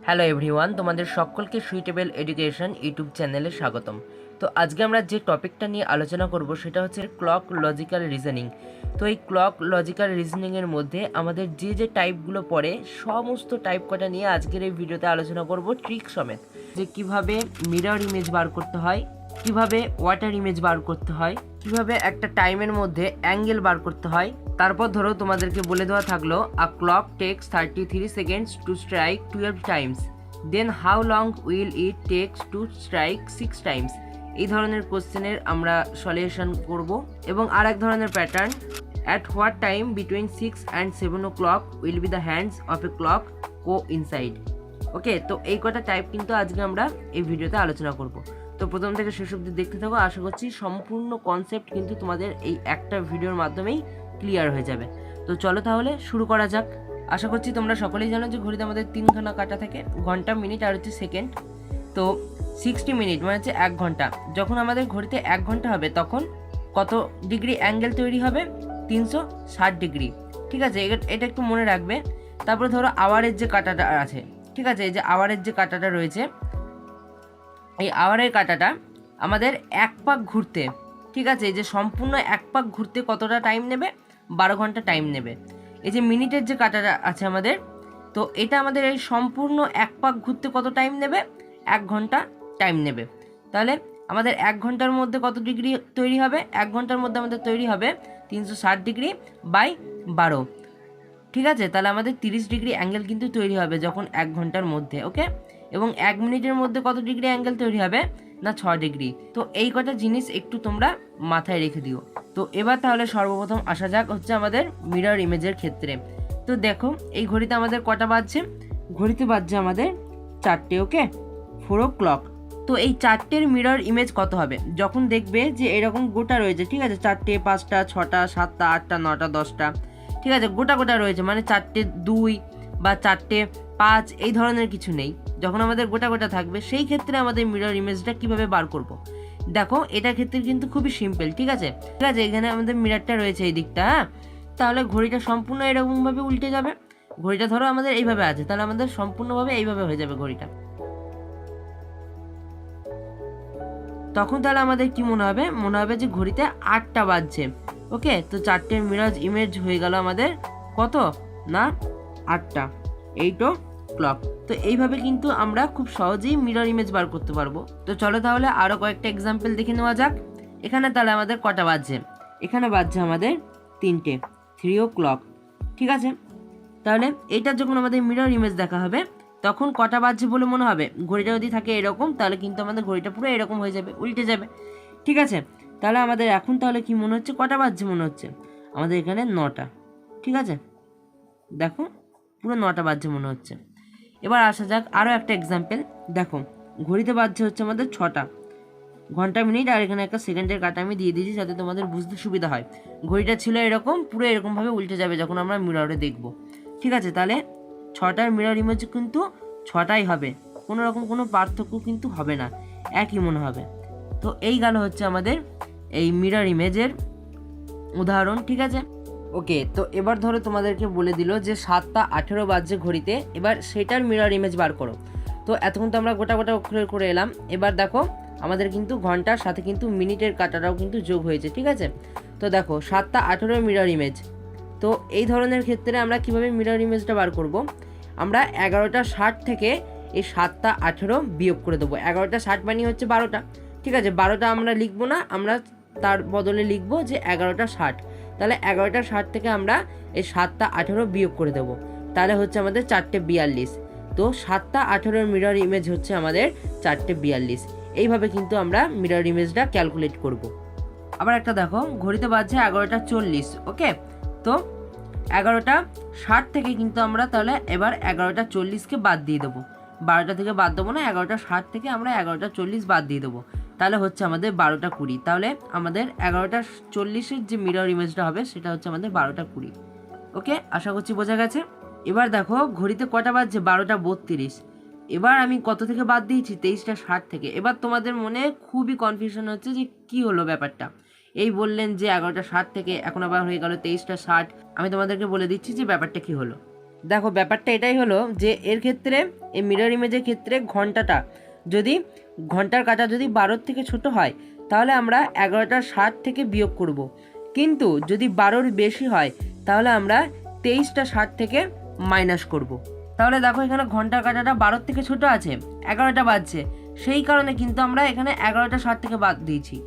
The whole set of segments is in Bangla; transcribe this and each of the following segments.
হ্যালো এভরিওয়ান, তোমাদের সকলকে সুইটেবল এডুকেশন ইউটিউব চ্যানেলে স্বাগতম। তো আজকে আমরা যে টপিকটা নিয়ে আলোচনা করব সেটা হচ্ছে ক্লক লজিক্যাল রিজনিং। তো এই ক্লক লজিক্যাল রিজনিংয়ের মধ্যে আমাদের যে টাইপগুলো পড়ে সমস্ত টাইপ কটা নিয়ে আজকের এই ভিডিওতে আলোচনা করব ট্রিক সমেত, যে কিভাবে মিরর ইমেজ বার করতে হয়, কিভাবে ওয়াটার ইমেজ বার করতে হয়, কিভাবে একটা টাইমের মধ্যে অ্যাঙ্গেল বার করতে হয়। তারপর ধরো তোমাদেরকে বলে দেওয়া থাকলো a clock takes 33 seconds to strike 12 times, then how long will it takes to strike 6 times. এই ধরনের কোশ্চেনের আমরা সলিউশন করব। এবং আর এক ধরনের pattern, at what time between 6 and 7 o'clock will be the hands of a clock coincide. Okay, তো এই কটা টাইপ কিন্তু আজকে আমরা এই ভিডিওতে আলোচনা করব। তো প্রথম থেকে শেষ অবধি দেখতে থাকো, আশা করছি সম্পূর্ণ কনসেপ্ট কিন্তু তোমাদের এই একটা ভিডিওর মাধ্যমেই ক্লিয়ার হয়ে যাবে। তো চলো তাহলে শুরু করা যাক। আশা করছি তোমরা সকলেই জানো যে ঘড়িতে আমাদের তিনখানা কাটা থাকে, ঘন্টা, মিনিট আর হচ্ছে সেকেন্ড। তো 60 মিনিট মানে হচ্ছে 1 ঘন্টা। যখন আমাদের ঘড়িতে 1 ঘন্টা হবে তখন কত ডিগ্রি অ্যাঙ্গেল তৈরি হবে? 360 ডিগ্রি। ঠিক আছে, এটা একটু মনে রাখবে। তারপরে ধরো আওয়ারের যে কাটাটা আছে, ঠিক আছে, এই যে আওয়ারের যে কাটাটা রয়েছে, এই আওয়ারের কাটাটা আমাদের এক পাক ঘুরতে, ঠিক আছে, এই যে সম্পূর্ণ এক পাক ঘুরতে কতটা টাইম নেবে? 12 ঘন্টা টাইম নেবে। এই যে মিনিটের যে কাটাটা আছে আমাদের, তো এটা আমাদের এই সম্পূর্ণ এক পাক ঘুরতে কত টাইম নেবে? 1 ঘন্টা টাইম নেবে। তাহলে আমাদের 1 ঘন্টার মধ্যে কত ডিগ্রি তৈরি হবে? 1 ঘন্টার মধ্যে আমাদের তৈরি হবে 360 ডিগ্রি বাই 12। ঠিক আছে, তাহলে আমাদের 30 ডিগ্রি অ্যাঙ্গেল কিন্তু তৈরি হবে যখন 1 ঘন্টার মধ্যে। ওকে, এবং 1 মিনিটের মধ্যে কত ডিগ্রি অ্যাঙ্গেল তৈরি হবে? না, 6 ডিগ্রি। তো এই কটা জিনিস একটু তোমরা মাথায় রেখে দিও। তো এবার তাহলে সর্বপ্রথম আসা যাক হচ্ছে আমাদের মিরর ইমেজের ক্ষেত্রে। তো দেখো এই ঘড়িতে আমাদের কটা বাজছে? ঘড়িতে বাজছে আমাদের 4টে। ওকে, 4 o'clock। তো এই 4টের মিরর ইমেজ কত হবে? যখন দেখবে যে এরকম গোটা রয়েছে, ঠিক আছে, 4টে, 5টা, 6টা, 7টা, 8টা, 9টা, 10টা, ঠিক আছে, গোটা গোটা রয়েছে, মানে 4টে 2 বা 4টে 5 এই ধরনের কিছু নেই। যখন আমাদের গোটা গোটা থাকবে সেই ক্ষেত্রে আমাদের মিরর ইমেজটা কিভাবে বার করব? দেখো এটার ক্ষেত্রে কিন্তু খুবই সিম্পল। ঠিক আছে, ঠিক আছে, এখানে আমাদের মিররটা রয়েছে এই দিকটা। হ্যাঁ, তাহলে ঘড়িটা সম্পূর্ণ এরকমভাবে উল্টে যাবে। ঘড়িটা ধরো আমাদের এইভাবে আছে, তাহলে আমাদের সম্পূর্ণভাবে এইভাবে হয়ে যাবে ঘড়িটা। তখন তাহলে আমাদের কি মনে হবে? মনে হবে যে ঘড়িতে 8টা বাজছে। ওকে, তো 4টে মিরর ইমেজ হয়ে গেল আমাদের কত? না, 8টা। 8 o'clock। তো এইভাবে কিন্তু আমরা খুব সহজেই মিরর ইমেজ বার করতে পারবো। তো চলো তাহলে আরও কয়েকটা এক্সাম্পল দেখে নেওয়া যাক। এখানে তাহলে আমাদের কটা বাজছে? এখানে বাজছে আমাদের 3টে, 3 o'clock। ঠিক আছে, তাহলে এইটা যখন আমাদের মিরর ইমেজ দেখা হবে তখন কটা বাজছে বলে মনে হবে? ঘড়িটা যদি থাকে এরকম তাহলে কিন্তু আমাদের ঘড়িটা পুরো এরকম হয়ে যাবে, উল্টে যাবে। ঠিক আছে, তাহলে আমাদের এখন তাহলে কি মনে হচ্ছে? কটা বাজছে মনে হচ্ছে? আমাদের এখানে 9টা। ঠিক আছে, দেখো পুরো 9টা বাজছে মনে হচ্ছে। এবার আসা যাক আরও একটা এক্সাম্পল। দেখো ঘড়িতে বাজছে হচ্ছে আমাদের 6টা, ঘন্টা, মিনিট আর এখানে একটা সেকেন্ডের কাটা আমি দিয়ে দিয়েছি যাতে তোমাদের বুঝতে সুবিধা হয়। ঘড়িটা ছিল এরকম, পুরো এরকমভাবে উল্টে যাবে যখন আমরা মিররে দেখব। ঠিক আছে, তাহলে 6টার মিরর ইমেজ কিন্তু 6টাই হবে, কোনো রকম কোনো পার্থক্য কিন্তু হবে না, একই মনে হবে। তো এই গেল হচ্ছে আমাদের এই মিরর ইমেজের উদাহরণ। ঠিক আছে, ওকে, তো এবার ধরো তোমাদেরকে বলে দিল যে 7টা 18 বাজছে ঘড়িতে, এবার সেটার মিরর ইমেজ বার করো। তো এতক্ষণ তো আমরা গোটা গোটা অক্ষরে করে এলাম। এবার দেখো আমাদের কিন্তু ঘন্টার সাথে কিন্তু মিনিটের কাটাটাও কিন্তু যোগ হয়েছে। ঠিক আছে, তো দেখো 7টা 18 মিরর ইমেজ। তো এই ধরনের ক্ষেত্রে আমরা কিভাবে মিরর ইমেজটা বার করব? আমরা 11টা 60 থেকে এই 7টা 18 বিয়োগ করে দেবো। 11টা 60 মানে হচ্ছে 12টা। ঠিক আছে, 12টা আমরা লিখবো না, আমরা তার বদলে লিখবো যে 11টা 60। তাহলে 11টা 60 থেকে আমরা এই 7টা 18 বিয়োগ করে দেবো, তাহলে হচ্ছে আমাদের 4টে 42। তো 7টা 18 মিরর ইমেজ হচ্ছে আমাদের 4টে 42। এইভাবে কিন্তু আমরা মিরর ইমেজটা ক্যালকুলেট করব। আবার একটা দেখো ঘড়িতে বাজছে 11টা 40। ওকে, তো 11টা 60 থেকে কিন্তু আমরা তাহলে এবার 11টা 40কে বাদ দিয়ে দেবো। 12টা থেকে বাদ দেবো না, 11টা 60 থেকে আমরা 11টা 40 বাদ দিয়ে দেবো, তাহলে হচ্ছে আমাদের 12টা 20। তাহলে আমাদের 11টা 40-এর যে মিরর ইমেজটা হবে সেটা হচ্ছে আমাদের 12টা 20। ওকে, আশা করছি বোঝা গেছে। এবার দেখো ঘড়িতে কটা বাজছে? 12টা 32। এবার আমি কত থেকে বাদ দিয়েছি? 23টা 60 থেকে। এবার তোমাদের মনে খুবই কনফিউশন হচ্ছে যে কি হলো ব্যাপারটা। এই বললেন যে 11টা 60 থেকে, এখন আবার হয়ে গেল 23টা 60। আমি তোমাদেরকে বলে দিচ্ছি যে ব্যাপারটা কি হলো। দেখো ব্যাপারটা এটাই হলো যে এর ক্ষেত্রে এই মিরর ইমেজের ক্ষেত্রে ঘন্টার কাঁটা যদি 12 থেকে ছোট হয় তাহলে আমরা 11টা 60 থেকে বিয়োগ করব, কিন্তু যদি 12-র বেশি হয় তাহলে আমরা 23টা 60 থেকে মাইনাস করব। তাহলে দেখো এখানে ঘন্টার কাঁটাটা 12 থেকে ছোট আছে, 11টা বাজছে, সেই কারণে কিন্তু আমরা এখানে 11টা 60 থেকে বাদ দিয়েছি।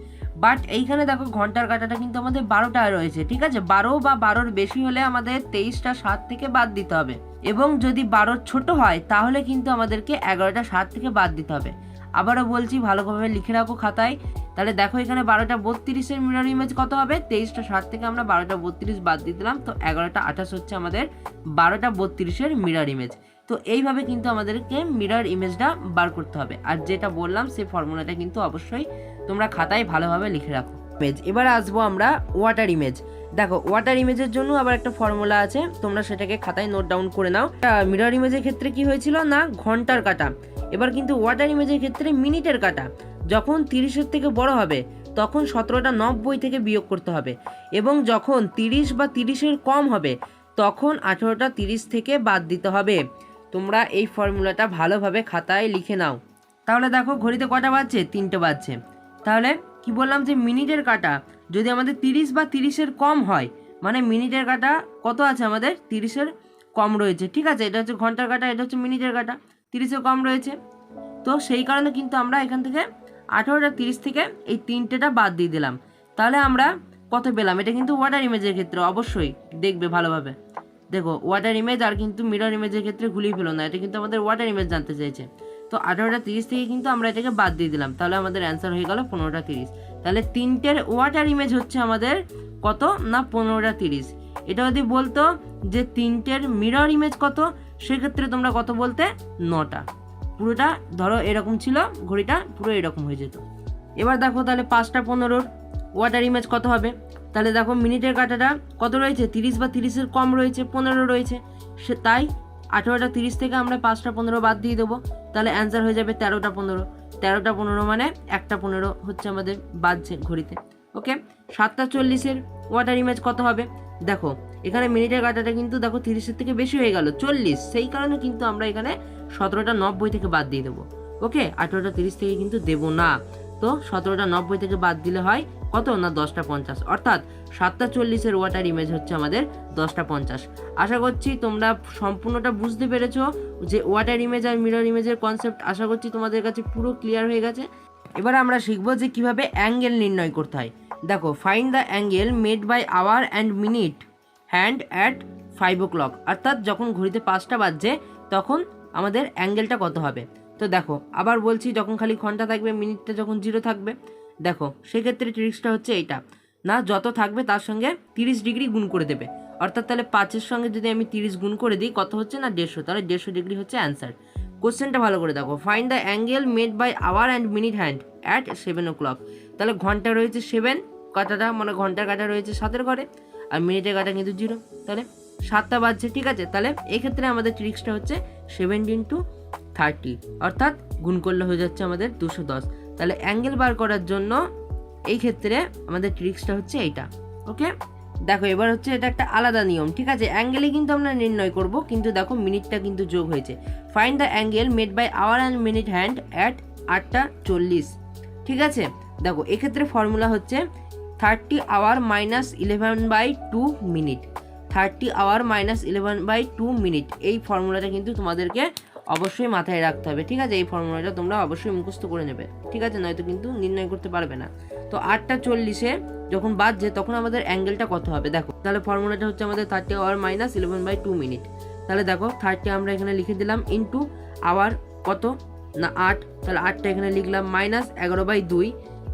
বাট এইখানে দেখো ঘন্টার কাঁটাটা কিন্তু আমাদের 12টা রয়েছে, ঠিক আছে, 12 বা 12-র বেশি হলে আমাদের 23টা 60 থেকে বাদ দিতে হবে, এবং যদি 12-র ছোট হয় তাহলে কিন্তু আমাদেরকে 11টা 60 থেকে বাদ দিতে হবে। আবারও বলছি, ভালোভাবে লিখে রাখো খাতায়। তাহলে দেখো এখানে 12টা 32-এর মিরর ইমেজ কত হবে, 23টা 60 থেকে আমরা 12টা 32 বাদ দিয়ে দিলাম, তো 11টা 28 হচ্ছে আমাদের 12টা 32-এর মিরর ইমেজ। তো এইভাবে কিন্তু আমাদেরকে মিরর ইমেজটা বার করতে হবে, আর যেটা বললাম সেই ফর্মুলাটা কিন্তু অবশ্যই তোমরা খাতায় ভালোভাবে লিখে রাখো। এবার আসবো আমরা ওয়াটার ইমেজ। দেখো ওয়াটার ইমেজের জন্য আবার একটা ফর্মুলা আছে, তোমরা সেটাকে খাতায় নোট ডাউন করে নাও। মিরর ইমেজের ক্ষেত্রে কি হয়েছিল না ঘন্টার কাঁটা, এবার কিন্তু ওয়াটার ইমেজের ক্ষেত্রে মিনিটের কাঁটা। যখন 30-এর থেকে বড় হবে তখন 17টা 90 থেকে বিয়োগ করতে হবে, এবং যখন 30 বা 30-এর কম হবে তখন 18টা 30 থেকে বাদ দিতে হবে। তোমরা এই ফর্মুলাটা ভালোভাবে খাতায় লিখে নাও। তাহলে দেখো ঘড়িতে কটা বাজছে, 3টে বাজছে। তাহলে কি বললাম যে মিনিটের কাঁটা যদি আমাদের 30 বা 30-এর কম হয়, মানে মিনিটের কাঁটা কত আছে আমাদের 30-এর কম রয়েছে, ঠিক আছে, এটা হচ্ছে ঘন্টার কাঁটা, এটা হচ্ছে মিনিটের কাঁটা, 30-এর কম রয়েছে। তো সেই কারণে কিন্তু আমরা এখান থেকে 18টা 30 থেকে এই 3টেটা বাদ দিয়ে দিলাম। তাহলে আমরা কত পেলাম, এটা কিন্তু ওয়াটার ইমেজের ক্ষেত্রে অবশ্যই দেখবে ভালোভাবে। দেখো ওয়াটার ইমেজ আর কিন্তু মিরর ইমেজের ক্ষেত্রে ঘুরিয়ে ফেলো না, এটা কিন্তু আমাদের ওয়াটার ইমেজ জানতে চাইছে। তো 18টা 30 থেকে কিন্তু আমরা এটাকে বাদ দিয়ে দিলাম, তাহলে আমাদের অ্যান্সার হয়ে গেল 15টা 30। তাহলে 3টের ওয়াটার ইমেজ হচ্ছে আমাদের কত না 15টা 30। এটা যদি বলতো যে 3টের মিরর ইমেজ কত, সেক্ষেত্রে তোমরা কত বলতে 9টা। পুরোটা ধরো এরকম ছিল, ঘড়িটা পুরো এরকম হয়ে যেত। এবার দেখো তাহলে 5টা 15-র ওয়াটার ইমেজ কত হবে। তাহলে দেখো মিনিটের কাঁটাটা কত রয়েছে, 30 বা 30-এর কম রয়েছে, 15 রয়েছে, সে তাই 18টা 30 থেকে আমরা 5টা 15 বাদ দিয়ে দেবো, তাহলে অ্যান্সার হয়ে যাবে 13টা 15। 13টা 15 মানে 1টা 15 হচ্ছে আমাদের বাজছে ঘড়িতে। ওকে, 7টা 40-এর ওয়াটার ইমেজ কত হবে। দেখো এখানে মিনিটের কাঁটাটা কিন্তু দেখো 30-এর থেকে বেশি হয়ে গেল 40, সেই কারণে কিন্তু আমরা এখানে 17টা 90 থেকে বাদ দিয়ে দেবো। ওকে, 18টা 30 থেকে কিন্তু দেবো না। তো 17টা 90 থেকে বাদ দিলে হয় কত না 10টা 50, অর্থাৎ 7টা 40-এর ওয়াটার ইমেজ হচ্ছে আমাদের 10টা 50। আশা করছি তোমরা সম্পূর্ণটা বুঝতে পেরেছো যে ওয়াটার ইমেজ আর মিরর ইমেজের কনসেপ্ট। আশা করছি তোমাদের কাছে পুরো ক্লিয়ার হয়ে গেছে। এবার আমরা শিখবো যে কিভাবে অ্যাঙ্গেল নির্ণয় করতে হয়। দেখো find the angle made by hour and minute hand at 5 o'clock, অর্থাৎ যখন ঘড়িতে 5টা বাজছে তখন আমাদের অ্যাঙ্গেলটা কত হবে। তো দেখো আবার বলছি, যখন খালি ঘন্টা থাকবে, মিনিটটা যখন 0 থাকবে, দেখো সেক্ষেত্রে ট্রিক্সটা হচ্ছে এইটা, না যত থাকবে তার সঙ্গে 30 ডিগ্রি গুণ করে দেবে, অর্থাৎ তাহলে 5-এর সঙ্গে যদি আমি 30 গুণ করে দিই কত হচ্ছে না 150, তাহলে 150 ডিগ্রি হচ্ছে অ্যান্সার। কোশ্চেনটা ভালো করে দেখো, find the angle made by hour and minute hand at 7 o'clock। তাহলে ঘন্টা রয়েছে 7, কাঁটাটা মানে ঘন্টার কাঁটা রয়েছে 7-এর ঘরে, আর মিনিটের কাঁটা কিন্তু 0, তাহলে 7টা বাজছে, ঠিক আছে। তাহলে এই ক্ষেত্রে আমাদের ট্রিক্সটা হচ্ছে 7 × 30, অর্থাৎ গুণ করলে হয়ে যাচ্ছে আমাদের 210। তাহলে অ্যাঙ্গেল বার করার জন্য এই ক্ষেত্রে আমাদের ট্রিক্সটা হচ্ছে এইটা। ওকে, দেখো এবার হচ্ছে এটা একটা আলাদা নিয়ম, ঠিক আছে, অ্যাঙ্গেলে কিন্তু আমরা নির্ণয় করব, কিন্তু দেখো মিনিটটা কিন্তু যোগ হয়েছে। Find the angle made by hour and minute hand at 8টা 40, ঠিক আছে। দেখো এক্ষেত্রে ফর্মুলা হচ্ছে 30 hour minus 11/2 minute, 30 hour minus 11/2 minute. এই ফর্মুলাটা কিন্তু তোমাদেরকে অবশ্যই মাথায় রাখতে হবে, ঠিক আছে, এই ফর্মুলাটা তোমরা অবশ্যই মুখস্থ করে নেবে, ঠিক আছে, নয়তো কিন্তু নির্ণয় করতে পারবে না। তো 8টা 40-এ যখন বাজছে তখন আমাদের অ্যাঙ্গেলটা কত হবে, দেখো তাহলে ফর্মুলাটা হচ্ছে আমাদের 30 আওয়ার মাইনাস 11/2 মিনিট। তাহলে দেখো 30 আমরা এখানে লিখে দিলাম, ইন্টু আওয়ার কত না 8, তাহলে 8টা এখানে লিখলাম, মাইনাস 11/2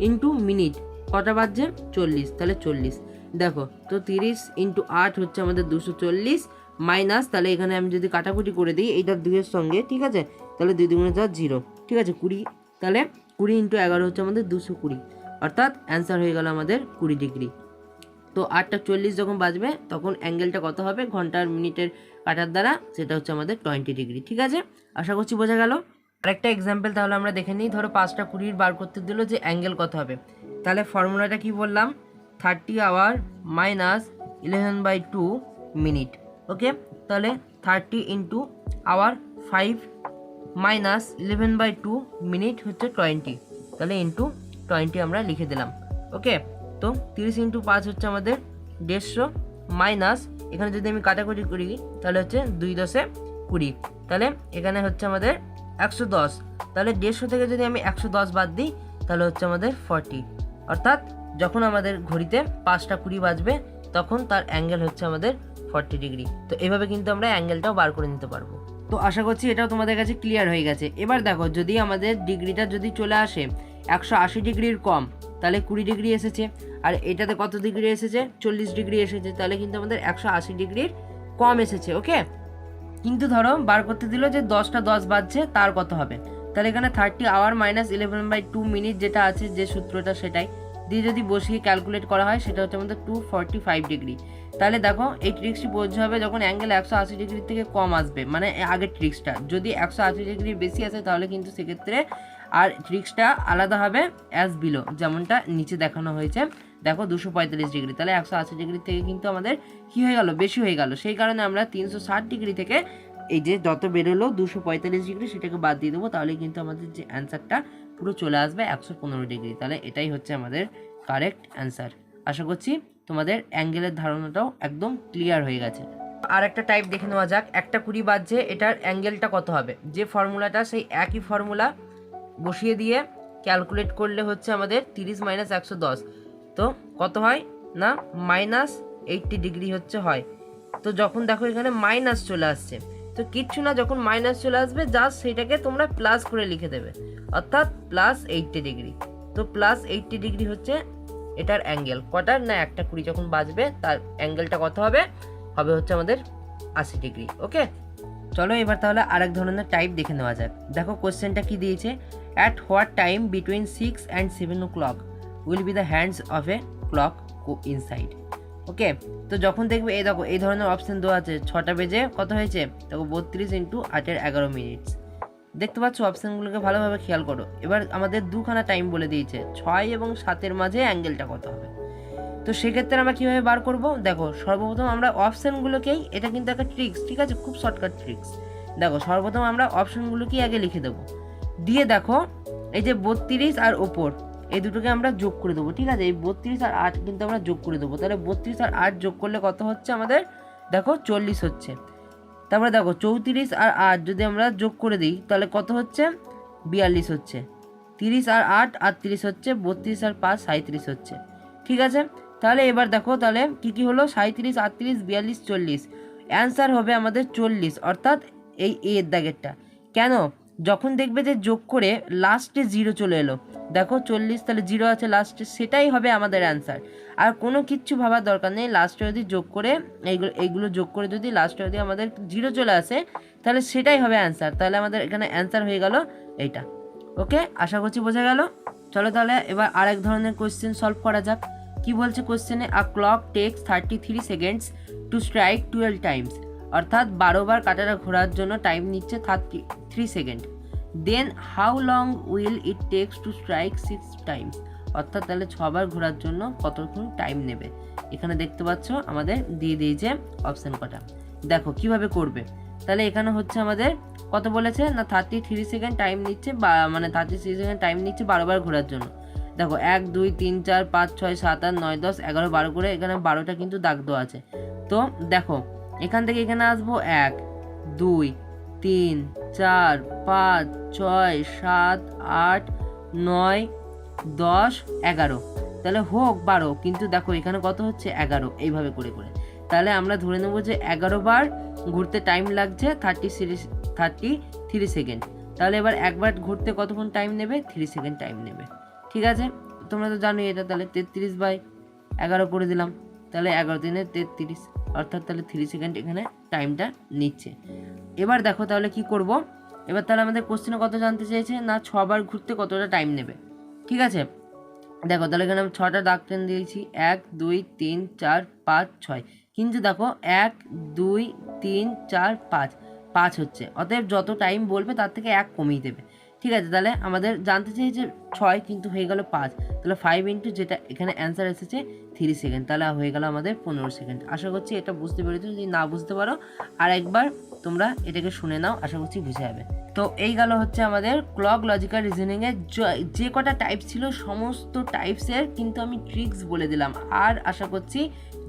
ইন্টু মিনিট কটা বাজছে 40, তাহলে 40। দেখো তো 30 × 8 হচ্ছে আমাদের 240, মাইনাস তাহলে এখানে আমি যদি কাটাকুটি করে দিই এইটার 2-এর সঙ্গে, ঠিক আছে, তাহলে 2 × 4 0, ঠিক আছে, 20, তাহলে 20 × 11 হচ্ছে আমাদের 220, অর্থাৎ অ্যান্সার হয়ে গেল আমাদের 20 ডিগ্রি। তো 8টা 40 যখন বাজবে তখন অ্যাঙ্গেলটা কত হবে ঘন্টার মিনিটের কাটার দ্বারা, সেটা হচ্ছে আমাদের 20 ডিগ্রি, ঠিক আছে, আশা করছি বোঝা গেল। আরেকটা এক্সাম্পল তাহলে আমরা দেখে নিই। ধরো 5টা 20 বার করতে দিল যে অ্যাঙ্গেল কত হবে, তাহলে ফর্মুলাটা কি বললাম, 30 আওয়ার মাইনাস 11/2 মিনিট। ওকে, তাহলে 30 ইন্টু আওয়ার 5 মাইনাস 11/2 মিনিট হচ্ছে 20, তাহলে ইন্টু 20 আমরা লিখে দিলাম। ওকে, তো 30 ইন্টু 5 হচ্ছে আমাদের 150 মাইনাস, এখানে যদি আমি কাটাকুটি করি তাহলে হচ্ছে 2 10 20, তাহলে এখানে হচ্ছে আমাদের 110, তাহলে 150 থেকে যদি আমি 110 বাদ দিই তাহলে হচ্ছে আমাদের 40, অর্থাৎ যখন আমাদের ঘড়িতে 5টা 20 বাজবে তখন তার অ্যাঙ্গেল হচ্ছে আমাদের 40 ডিগ্রি। তো এভাবে কিন্তু আমরা অ্যাঙ্গেলটাও বার করে নিতে পারবো। তো আশা করছি এটাও তোমাদের কাছে ক্লিয়ার হয়ে গেছে। এবার দেখো, যদি আমাদের ডিগ্রিটা যদি চলে আসে 180 ডিগ্রির কম, তাহলে 20 ডিগ্রি এসেছে, আর এটাতে কত ডিগ্রি এসেছে 40 ডিগ্রি এসেছে, তাহলে কিন্তু আমাদের 180 ডিগ্রির কম এসেছে। ওকে, কিন্তু ধরো বার করতে দিল যে 10টা 10 বাজছে, তার কত হবে, তাহলে এখানে 30 আওয়ার মাইনাস 11/2 মিনিট যেটা আছে যে সূত্রটা সেটাই দিয়ে যদি বসিয়ে ক্যালকুলেট করা হয় সেটা হচ্ছে আমাদের 245 ডিগ্রি। তাহলে দেখো এই ট্রিক্সটি বোঝা হবে যখন অ্যাঙ্গেল 180 ডিগ্রি থেকে কম আসবে, মানে আগের ট্রিক্সটা যদি 180 ডিগ্রি বেশি আসে তাহলে কিন্তু সেক্ষেত্রে আর ট্রিক্সটা আলাদা হবে অ্যাজ বিলো, যেমনটা নিচে দেখানো হয়েছে। দেখো 245 ডিগ্রি, তাহলে 180 ডিগ্রি থেকে কিন্তু আমাদের কী হয়ে গেল, বেশি হয়ে গেল। সেই কারণে আমরা 360 ডিগ্রি থেকে এই যে যত বেরোলো 245 ডিগ্রি সেটাকে বাদ দিয়ে দেবো, তাহলে কিন্তু আমাদের যে অ্যান্সারটা পুরো চলে আসবে 115 ডিগ্রি। তাহলে এটাই হচ্ছে আমাদের কারেক্ট অ্যান্সার। আশা করছি তোমাদের অ্যাঙ্গেলের ধারণাটাও একদম ক্লিয়ার হয়ে গেছে। আর একটা টাইপ দেখে নেওয়া যাক, একটা 20 বাজছে, এটার অ্যাঙ্গেলটা কত হবে। যে ফর্মুলাটা সেই একই ফর্মুলা বসিয়ে দিয়ে ক্যালকুলেট করলে হচ্ছে আমাদের 30 মাইনাস 110, তো কত হয় না -80 ডিগ্রি হচ্ছে হয়। তো যখন দেখো এখানে মাইনাস চলে আসছে, তো কিচ্ছু না, যখন মাইনাস চলে আসবে জাস্ট সেটাকে তোমরা প্লাস করে লিখে দেবে, অর্থাৎ +80 ডিগ্রি। তো +80 ডিগ্রি হচ্ছে এটার অ্যাঙ্গেল কটার না, একটা 20 যখন বাজবে তার অ্যাঙ্গেলটা কত হবে, হবে হচ্ছে আমাদের 80 ডিগ্রি। ওকে, চলো এবার তাহলে আরেক ধরনের টাইপ দেখে নেওয়া যাক। দেখো কোশ্চেনটা কি দিয়েছে, at what time between 6 and 7 o'clock will be the hands of a clock inside. Okay, তো যখন দেখবে এই দেখো এই ধরনের অপশন দেওয়া আছে, 6টা বেজে কত হয়েছে দেখো 32 ইন্টু 8 = 11 মিনিট। দেখতে পাচ্ছ অপশানগুলোকে ভালোভাবে খেয়াল করো। এবার আমাদের দুখানা টাইম বলে দিয়েছে, 6 এবং 7-এর মাঝে অ্যাঙ্গেলটা কত হবে। তো সেক্ষেত্রে আমরা কীভাবে বার করব, দেখো সর্বপ্রথম আমরা অপশানগুলোকেই, এটা কিন্তু একটা ট্রিক্স, ঠিক আছে, খুব শর্টকাট ট্রিক্স। দেখো সর্বপ্রথম আমরা অপশানগুলোকেই আগে লিখে দেবো, দিয়ে দেখো এই যে 32 আর ওপর এই দুটোকে আমরা যোগ করে দেবো, ঠিক আছে, এই 32 আর 8 কিন্তু আমরা যোগ করে দেবো। তাহলে 32 আর 8 যোগ করলে কত হচ্ছে আমাদের, দেখো 40 হচ্ছে। তারপরে দেখো 34 আর 8 যদি আমরা যোগ করে দিই তাহলে কত হচ্ছে, 42 হচ্ছে। 30 আর 8 38 হচ্ছে, 32 আর 5 37 হচ্ছে, ঠিক আছে। তাহলে এবার দেখো তাহলে কী কী হলো, 37 38 42 40, অ্যান্সার হবে আমাদের 40, অর্থাৎ এই এর দাগেরটা। কেন, যখন দেখবে যে যোগ করে লাস্টে 0 চলে এলো, দেখো 40 তাহলে 0 আছে লাস্টে, সেটাই হবে আমাদের অ্যান্সার। আর কোনো কিচ্ছু ভাবার দরকার নেই, লাস্টে যদি যোগ করে এইগুলো যোগ করে যদি লাস্টে যদি আমাদের 0 চলে আসে তাহলে সেটাই হবে অ্যান্সার। তাহলে আমাদের এখানে অ্যান্সার হয়ে গেল এইটা। ওকে, আশা করছি বোঝা গেল। চলো তাহলে এবার আরেক ধরনের কোয়েশ্চেন সলভ করা যাক। কি বলছে কোয়েশ্চেনে, a clock takes 33 seconds to strike 12 times, অর্থাৎ 12 বার কাঁটাটা ঘোরার জন্য টাইম নিচ্ছে 33 second. Then how long will it takes to strike 6 times, অর্থাৎ তাহলে 6 বার ঘোরার জন্য কতক্ষণ টাইম নেবে। এখানে দেখতে পাচ্ছ আমাদের দিয়ে দিয়েছে অপশান কটা, দেখো কিভাবে করবে। তাহলে এখানে হচ্ছে আমাদের কত বলেছে না, 33 সেকেন্ড টাইম নিচ্ছে, বা মানে 33 সেকেন্ড টাইম নিচ্ছে 12 বার ঘোরার জন্য। দেখো 1 2 3 4 5 6 7 8 9 10 11 12 করে এখানে 12টা কিন্তু দাগ দেওয়া আছে। তো দেখো এখান থেকে এখানে আসবো 1 2 3 4 5 6 7 8 9 10 11, তাহলে হোক 12, কিন্তু দেখো এখানে কত হচ্ছে 11, এইভাবে করে করে। তাহলে আমরা ধরে নেব যে 11 বার ঘুরতে টাইম লাগছে 33 সেকেন্ড। তাহলে এবার একবার ঘুরতে কতক্ষণ টাইম নেবে, 3 সেকেন্ড টাইম নেবে, ঠিক আছে। তোমরা তো জানোই এটা, তাহলে 33/11 করে দিলাম, তাহলে 11 দিনে 33, অর্থাৎ তাহলে 3 সেকেন্ড এখানে টাইমটা নিচ্ছে। এবার দেখো তাহলে কি করব, এবার তাহলে আমাদের কোশ্চেনে কত জানতে চেয়েছে না, 6 বার ঘুরতে কতটা টাইম নেবে, ঠিক আছে। দেখো তাহলে এখানে আমি 6টা দাগ টেনে দিয়েছি, 1 2 3 4 5 6, কিন্তু দেখো 1 2 3 4 5 হচ্ছে, অতএব যত টাইম বলবে তার থেকে 1 কমিয়ে দেবে। ঠিক আছে, তাহলে আমাদের জানতে চাই যে 6 কিন্তু হয়ে গেল 5, তাহলে 5 ইন্টু যেটা এখানে অ্যান্সার এসেছে 3 সেকেন্ড, তাহলে হয়ে গেল আমাদের 15 সেকেন্ড। আশা করছি এটা বুঝতে পেরেছো, যদি না বুঝতে পারো আর একবার তোমরা এটাকে শুনে নাও, আশা করছি বুঝে যাবে। তো এই গেল হচ্ছে আমাদের ক্লক লজিক্যাল রিজনিংয়ের যে কটা টাইপ ছিল সমস্ত টাইপসের কিন্তু আমি ট্রিক্স বলে দিলাম। আর আশা করছি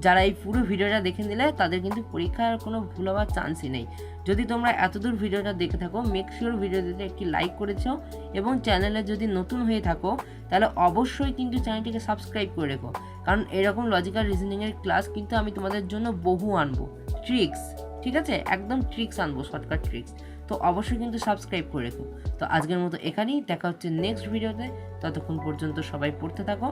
যারা এই পুরো ভিডিওটা দেখে নিলে তাদের কিন্তু পরীক্ষার কোনো ভুল হওয়ার চান্সই নেই। যদি তোমরা এতদূর ভিডিওটা দেখে থাকো, মেক শিওর ভিডিওটিতে একটি লাইক করেছো এবং চ্যানেলে যদি নতুন হয়ে থাকো তাহলে অবশ্যই কিন্তু চ্যানেলটিকে সাবস্ক্রাইব করে রেখো, কারণ এরকম লজিক্যাল রিজনিংয়ের ক্লাস কিন্তু আমি তোমাদের জন্য বহু আনবো, ট্রিক্স, ঠিক আছে, একদম ট্রিক্স আনবো, শর্টকাট ট্রিক্স। তো অবশ্যই কিন্তু সাবস্ক্রাইব করে রেখো। তো আজকের মতো এখানেই, দেখা হচ্ছে নেক্সট ভিডিওতে। ততক্ষণ পর্যন্ত সবাই পড়তে থাকো।